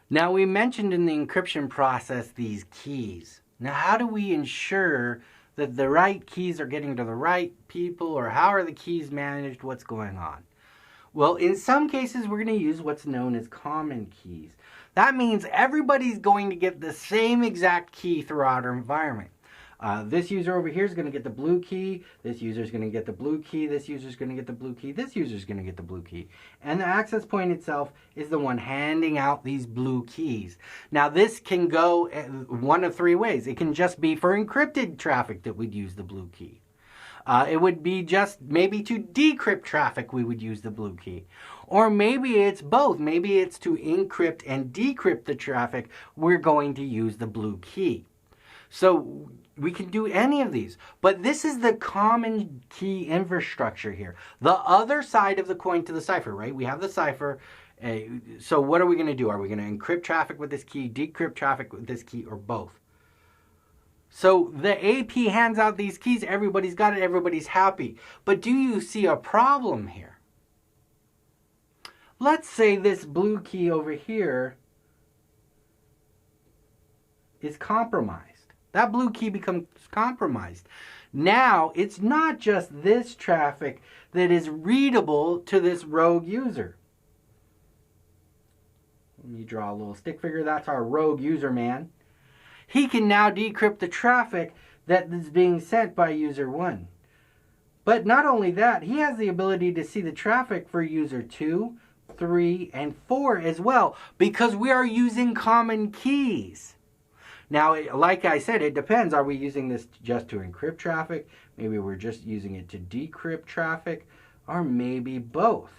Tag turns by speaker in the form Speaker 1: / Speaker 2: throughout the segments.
Speaker 1: Now, we mentioned in the encryption process these keys. Now, how do we ensure that the right keys are getting to the right people, or how are the keys managed? What's going on? Well, in some cases, we're going to use what's known as common keys. That means everybody's going to get the same exact key throughout our environment. This user over here is going to get the blue key. This user is going to get the blue key. This user is going to get the blue key. This user is going to get the blue key. And the access point itself is the one handing out these blue keys. Now, this can go one of three ways. It can just be for encrypted traffic that we'd use the blue key. It would be just maybe to decrypt traffic we would use the blue key. Or maybe it's both. Maybe it's to encrypt and decrypt the traffic. We're going to use the blue key. So we can do any of these. But this is the common key infrastructure here. The other side of the coin to the cipher, right? We have the cipher. So what are we going to do? Are we going to encrypt traffic with this key, decrypt traffic with this key, or both? So the AP hands out these keys. Everybody's got it. Everybody's happy. But do you see a problem here? Let's say this blue key over here is compromised. That blue key becomes compromised. Now, it's not just this traffic that is readable to this rogue user. Let me draw a little stick figure. That's our rogue user man. He can now decrypt the traffic that is being sent by user 1. But not only that, he has the ability to see the traffic for user 2, 3, and 4 as well, because we are using common keys. Now, like I said, it depends. Are we using this just to encrypt traffic? Maybe we're just using it to decrypt traffic, or maybe both.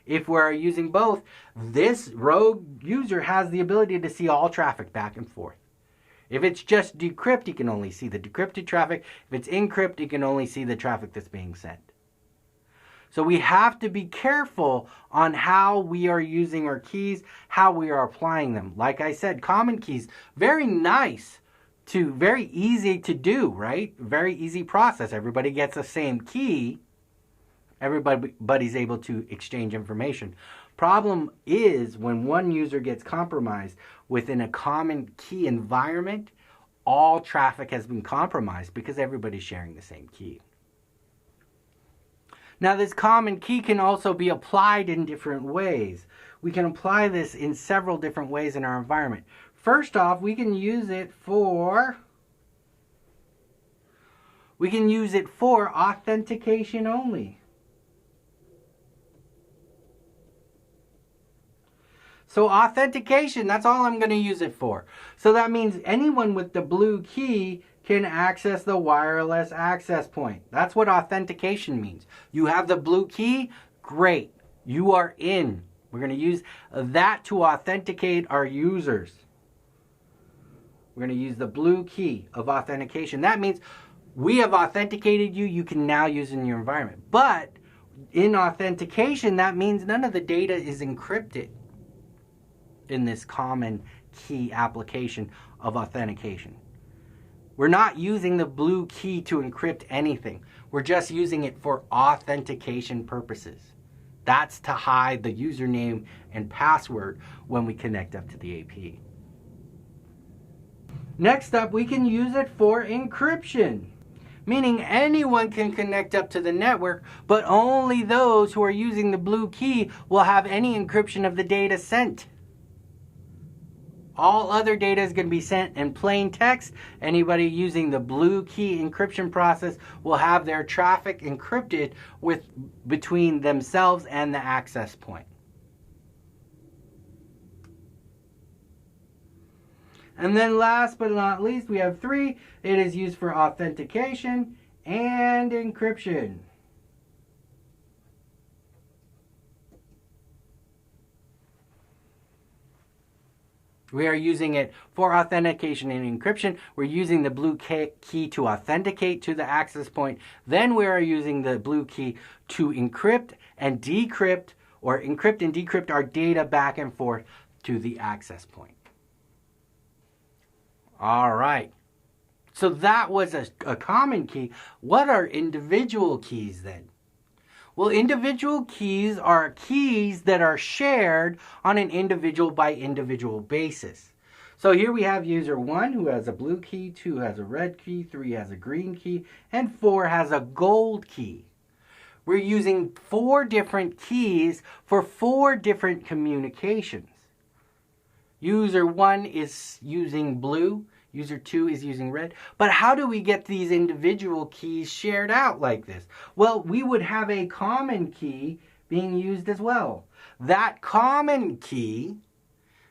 Speaker 1: If we're using both, this rogue user has the ability to see all traffic back and forth. If it's just decrypt, he can only see the decrypted traffic. If it's encrypt, he can only see the traffic that's being sent. So we have to be careful on how we are using our keys, how we are applying them. Like I said, common keys, very nice very easy to do, right? Very easy process. Everybody gets the same key. Everybody's able to exchange information. Problem is when one user gets compromised within a common key environment, all traffic has been compromised because everybody's sharing the same key. Now, this common key can also be applied in different ways. We can apply this in several different ways in our environment. First off, we can use it for authentication only. So authentication, that's all I'm going to use it for. So that means anyone with the blue key can access the wireless access point. That's what authentication means. You have the blue key, great. You are in. We're going to use that to authenticate our users. We're going to use the blue key of authentication. That means we have authenticated you. You can now use it in your environment. But in authentication, that means none of the data is encrypted in this common key application of authentication. We're not using the blue key to encrypt anything. We're just using it for authentication purposes. That's to hide the username and password when we connect up to the AP. Next up, we can use it for encryption, meaning anyone can connect up to the network, but only those who are using the blue key will have any encryption of the data sent. All other data is going to be sent in plain text. Anybody using the blue key encryption process will have their traffic encrypted between themselves and the access point. And then last but not least, we have 3. It is used for authentication and encryption. We are using it for authentication and encryption. We're using the blue key to authenticate to the access point. Then we are using the blue key to encrypt and decrypt, or encrypt and decrypt our data back and forth to the access point. All right. So that was a common key. What are individual keys then? Well, individual keys are keys that are shared on an individual by individual basis. So here we have user 1 who has a blue key, 2 has a red key, 3 has a green key, and 4 has a gold key. We're using 4 different keys for 4 different communications. User 1 is using blue, user 2 is using red. But how do we get these individual keys shared out like this? Well, we would have a common key being used as well. That common key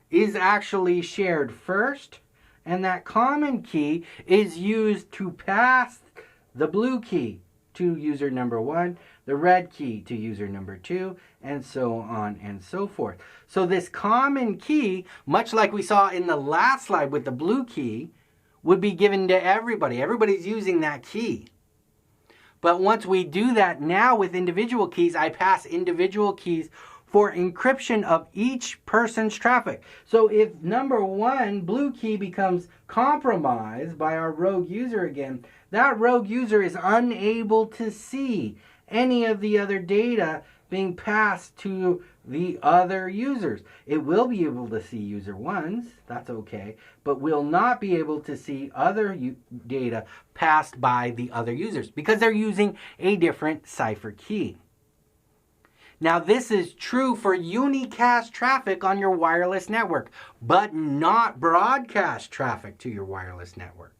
Speaker 1: is actually shared first, and that common key is used to pass the blue key to user number 1, the red key to user number 2, and so on and so forth. So this common key, much like we saw in the last slide with the blue key, would be given to everybody. Everybody's using that key. But once we do that now with individual keys, I pass individual keys for encryption of each person's traffic. So if number 1, blue key, becomes compromised by our rogue user again, that rogue user is unable to see any of the other data being passed to the other users. It will be able to see user 1's, that's okay, but will not be able to see other data passed by the other users because they're using a different cipher key. Now this is true for unicast traffic on your wireless network, but not broadcast traffic to your wireless network.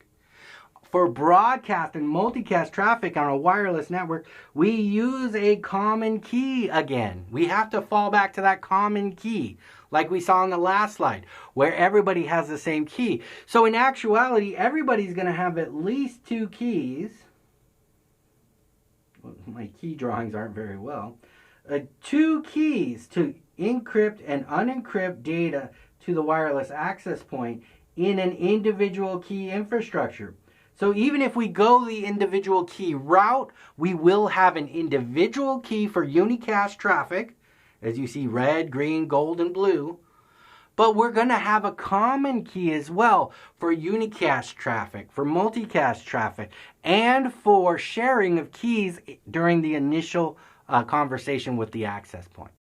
Speaker 1: For broadcast and multicast traffic on a wireless network, we use a common key again. We have to fall back to that common key, like we saw on the last slide, where everybody has the same key. So in actuality, everybody's going to have at least 2 keys. Well, my key drawings aren't very well. 2 keys to encrypt and unencrypt data to the wireless access point in an individual key infrastructure. So even if we go the individual key route, we will have an individual key for unicast traffic, as you see red, green, gold, and blue. But we're going to have a common key as well for unicast traffic, for multicast traffic, and for sharing of keys during the initial conversation with the access point.